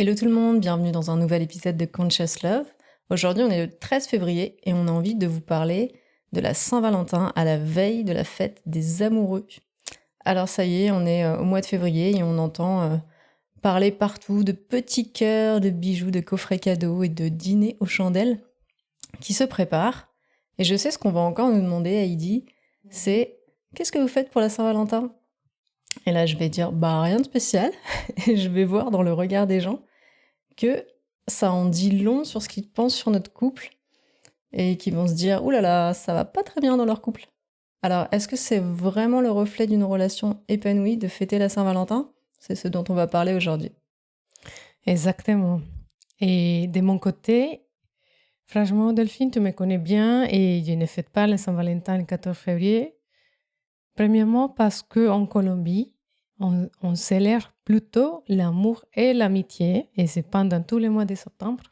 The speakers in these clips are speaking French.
Hello tout le monde, bienvenue dans un nouvel épisode de Conscious Love. Aujourd'hui on est le 13 février et on a envie de vous parler de la Saint-Valentin à la veille de la fête des amoureux. Alors ça y est, on est au mois de février et on entend parler partout de petits cœurs, de bijoux, de coffrets cadeaux et de dîners aux chandelles qui se préparent. Et je sais ce qu'on va encore nous demander, Heidi, c'est qu'est-ce que vous faites pour la Saint-Valentin ? Et là je vais dire rien de spécial et je vais voir dans le regard des gens que ça en dit long sur ce qu'ils pensent sur notre couple et qu'ils vont se dire « Ouh là là, ça va pas très bien dans leur couple ». Alors, est-ce que c'est vraiment le reflet d'une relation épanouie de fêter la Saint-Valentin ? C'est ce dont on va parler aujourd'hui. Exactement. Et de mon côté, franchement, Delphine, tu me connais bien et je ne fête pas la Saint-Valentin le 14 février. Premièrement, parce qu'en Colombie, on célèbre plutôt l'amour et l'amitié, et c'est pendant tous les mois de septembre.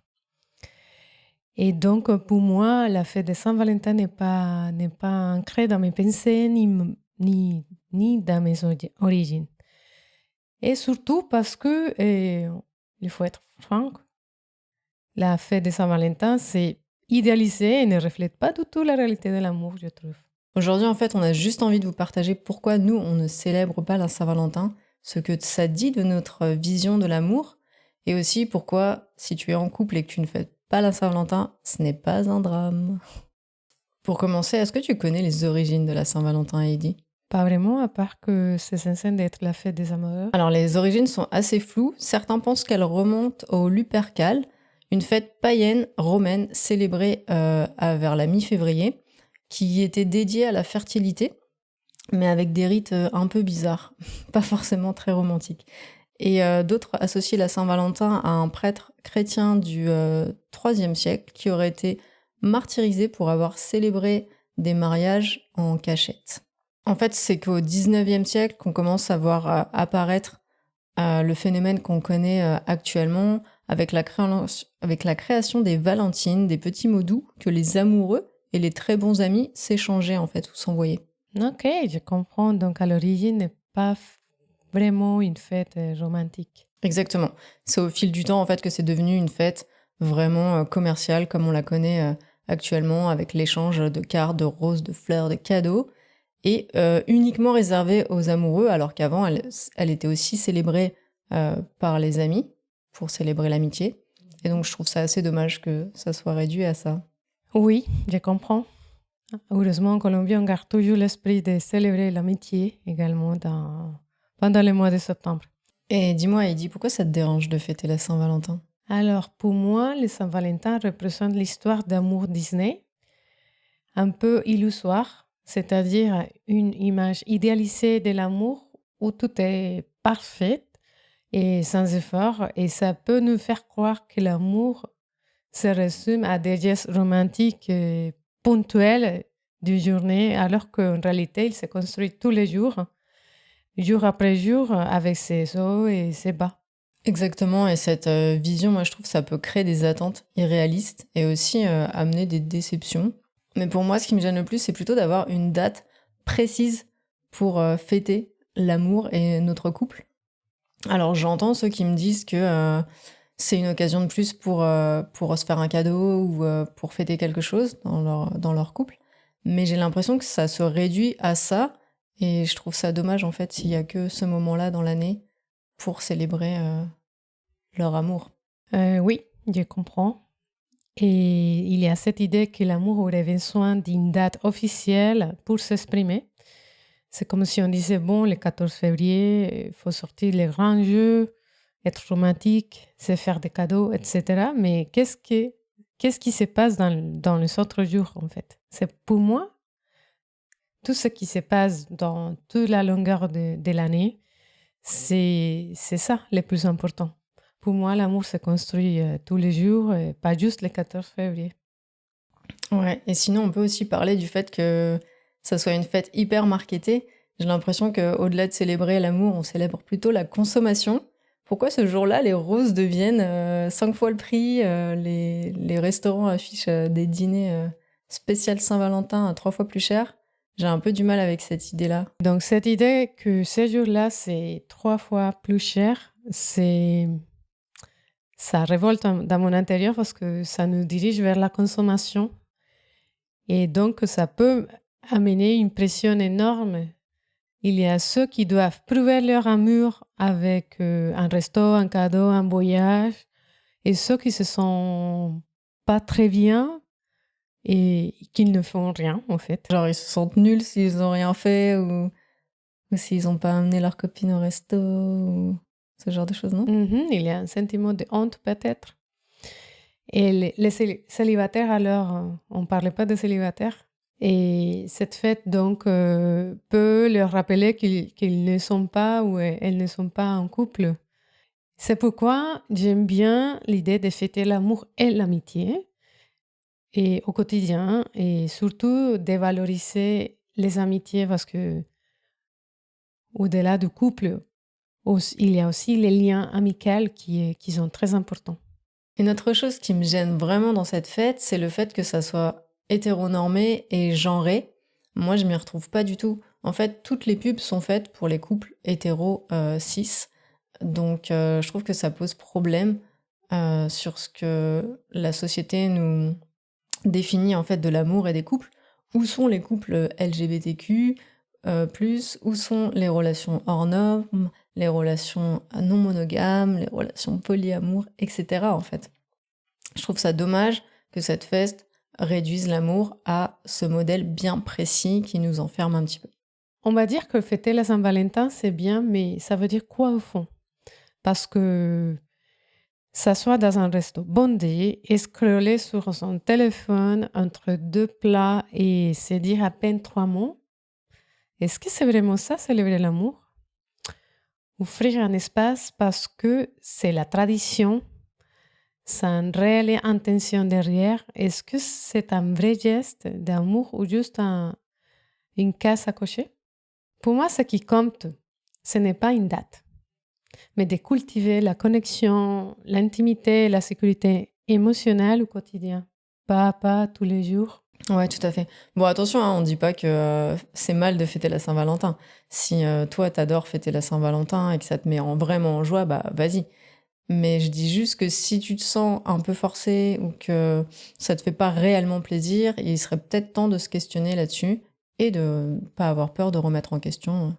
Et donc, pour moi, la fête de Saint-Valentin n'est pas ancrée dans mes pensées ni dans mes origines. Et surtout parce que, il faut être franc, la fête de Saint-Valentin, c'est idéalisé et ne reflète pas du tout la réalité de l'amour, je trouve. Aujourd'hui, en fait, on a juste envie de vous partager pourquoi nous, on ne célèbre pas la Saint-Valentin, ce que ça dit de notre vision de l'amour, et aussi pourquoi, si tu es en couple et que tu ne fêtes pas la Saint-Valentin, ce n'est pas un drame. Pour commencer, est-ce que tu connais les origines de la Saint-Valentin, Heidi ? Pas vraiment, à part que c'est censé être la fête des amoureux. Alors, les origines sont assez floues. Certains pensent qu'elles remontent au Lupercal, une fête païenne romaine célébrée vers la mi-février, qui était dédiée à la fertilité, mais avec des rites un peu bizarres, pas forcément très romantiques. Et d'autres associent la Saint-Valentin à un prêtre chrétien du IIIe siècle qui aurait été martyrisé pour avoir célébré des mariages en cachette. En fait, c'est qu'au XIXe siècle qu'on commence à voir apparaître le phénomène qu'on connaît actuellement avec la création des Valentines, des petits mots doux que les amoureux et les très bons amis s'échangeaient en fait ou s'envoyaient. Ok, je comprends. Donc, à l'origine, n'est pas vraiment une fête romantique. Exactement. C'est au fil du temps en fait que c'est devenu une fête vraiment commerciale comme on la connaît actuellement avec l'échange de cartes, de roses, de fleurs, de cadeaux et uniquement réservée aux amoureux alors qu'avant elle était aussi célébrée par les amis pour célébrer l'amitié. Et donc je trouve ça assez dommage que ça soit réduit à ça. Oui, je comprends. Heureusement, en Colombie, on garde toujours l'esprit de célébrer l'amitié également pendant le mois de septembre. Et dis-moi Heidi, pourquoi ça te dérange de fêter la Saint-Valentin ? Alors, pour moi, le Saint-Valentin représente l'histoire d'amour Disney, un peu illusoire, c'est-à-dire une image idéalisée de l'amour où tout est parfait et sans effort, et ça peut nous faire croire que l'amour se résume à des gestes romantiques ponctuels d'une journée, alors qu'en réalité, il se construit tous les jours, jour après jour, avec ses hauts et ses bas. Exactement, et cette vision, moi je trouve que ça peut créer des attentes irréalistes et aussi amener des déceptions. Mais pour moi, ce qui me gêne le plus, c'est plutôt d'avoir une date précise pour fêter l'amour et notre couple. Alors j'entends ceux qui me disent que c'est une occasion de plus pour se faire un cadeau ou pour fêter quelque chose dans leur couple. Mais j'ai l'impression que ça se réduit à ça et je trouve ça dommage en fait s'il y a que ce moment-là dans l'année pour célébrer leur amour. Oui, je comprends. Et il y a cette idée que l'amour aurait besoin d'une date officielle pour s'exprimer. C'est comme si on disait, bon, le 14 février, il faut sortir les grands jeux, être romantique, se faire des cadeaux, etc. Mais qu'est-ce qui se passe dans les autres jours, en fait? C'est pour moi, tout ce qui se passe dans toute la longueur de l'année, c'est ça le plus important. Pour moi, l'amour se construit tous les jours, pas juste le 14 février. Ouais, et sinon on peut aussi parler du fait que ça soit une fête hyper marketée. J'ai l'impression qu'au-delà de célébrer l'amour, on célèbre plutôt la consommation. Pourquoi ce jour-là, les roses deviennent 5 fois le prix, les restaurants affichent des dîners spécial Saint-Valentin à 3 fois plus cher? J'ai un peu du mal avec cette idée-là. Donc, cette idée que ces jours-là, c'est 3 fois plus cher, c'est ça révolte dans mon intérieur parce que ça nous dirige vers la consommation. Et donc, ça peut amener une pression énorme. Il y a ceux qui doivent prouver leur amour avec un resto, un cadeau, un voyage, et ceux qui se sentent pas très bien et qui ne font rien, en fait. Genre, ils se sentent nuls s'ils ont rien fait ou s'ils n'ont pas amené leur copine au resto ou ce genre de choses, non? Il y a un sentiment de honte, peut-être. Et les célibataires, alors, on ne parlait pas de célibataires. Et cette fête, donc, peut leur rappeler qu'ils ne sont pas ou elles ne sont pas en couple. C'est pourquoi j'aime bien l'idée de fêter l'amour et l'amitié et au quotidien et surtout de valoriser les amitiés parce que au-delà du couple, il y a aussi les liens amicaux qui sont très importants. Une autre chose qui me gêne vraiment dans cette fête, c'est le fait que ça soit hétéronormé et genré. Moi, je m'y retrouve pas du tout. En fait, toutes les pubs sont faites pour les couples hétéro cis. Donc, je trouve que ça pose problème sur ce que la société nous définit en fait de l'amour et des couples. Où sont les couples LGBTQ où sont les relations hors normes, les relations non monogames, les relations polyamour, etc. en fait. Je trouve ça dommage que cette fête réduise l'amour à ce modèle bien précis qui nous enferme un petit peu. On va dire que fêter la Saint-Valentin, c'est bien, mais ça veut dire quoi au fond? Parce que s'asseoir dans un resto bondé et scroller sur son téléphone entre deux plats et se dire à peine 3 mots, est-ce que c'est vraiment ça, célébrer l'amour? Offrir un espace parce que c'est la tradition, sans réelle intention derrière. Est-ce que c'est un vrai geste d'amour ou juste une case à cocher? Pour moi, ce qui compte, ce n'est pas une date, mais de cultiver la connexion, l'intimité, la sécurité émotionnelle au quotidien, pas à pas, tous les jours. Ouais, tout à fait. Bon, attention, hein, on dit pas que c'est mal de fêter la Saint-Valentin. Si toi, t'adores fêter la Saint-Valentin et que ça te met vraiment en joie, bah vas-y. Mais je dis juste que si tu te sens un peu forcé ou que ça te fait pas réellement plaisir, il serait peut-être temps de se questionner là-dessus et de pas avoir peur de remettre en question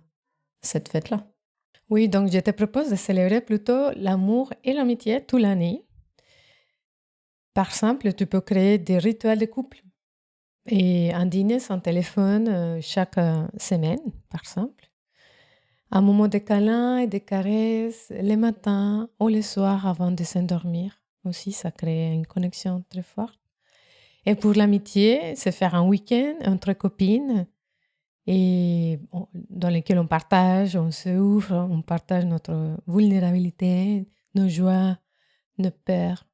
cette fête-là. Oui, donc je te propose de célébrer plutôt l'amour et l'amitié toute l'année. Par exemple, tu peux créer des rituels de couple et un dîner sans téléphone chaque semaine, par exemple. Un moment de câlin et de caresses les matins ou les soirs avant de s'endormir. Aussi, ça crée une connexion très forte. Et pour l'amitié, c'est faire un week-end entre copines et dans lequel on partage, on se ouvre, on partage notre vulnérabilité, nos joies, nos peurs.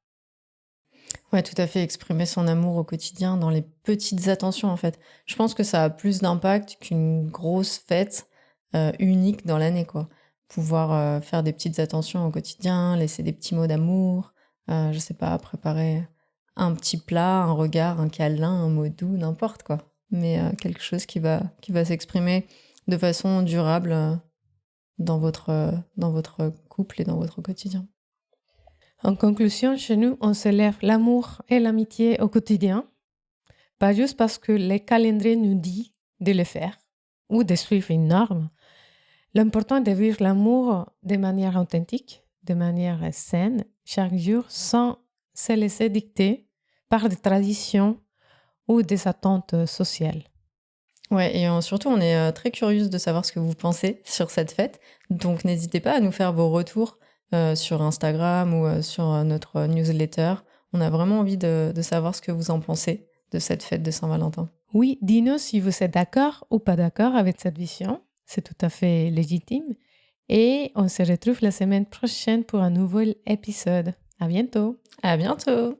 Ouais, tout à fait, exprimer son amour au quotidien dans les petites attentions, en fait. Je pense que ça a plus d'impact qu'une grosse fête unique dans l'année, quoi. Pouvoir faire des petites attentions au quotidien, laisser des petits mots d'amour, je sais pas, préparer un petit plat, un regard, un câlin, un mot doux, n'importe quoi. Mais quelque chose qui va s'exprimer de façon durable dans votre couple et dans votre quotidien. En conclusion, chez nous, on célèbre l'amour et l'amitié au quotidien, pas juste parce que le calendrier nous dit de le faire ou de suivre une norme. L'important est de vivre l'amour de manière authentique, de manière saine, chaque jour, sans se laisser dicter par des traditions ou des attentes sociales. Ouais, et surtout, on est très curieuse de savoir ce que vous pensez sur cette fête. Donc, n'hésitez pas à nous faire vos retours sur Instagram ou sur notre newsletter. On a vraiment envie de savoir ce que vous en pensez de cette fête de Saint-Valentin. Oui, dis-nous si vous êtes d'accord ou pas d'accord avec cette vision. C'est tout à fait légitime. Et on se retrouve la semaine prochaine pour un nouvel épisode. À bientôt. À bientôt!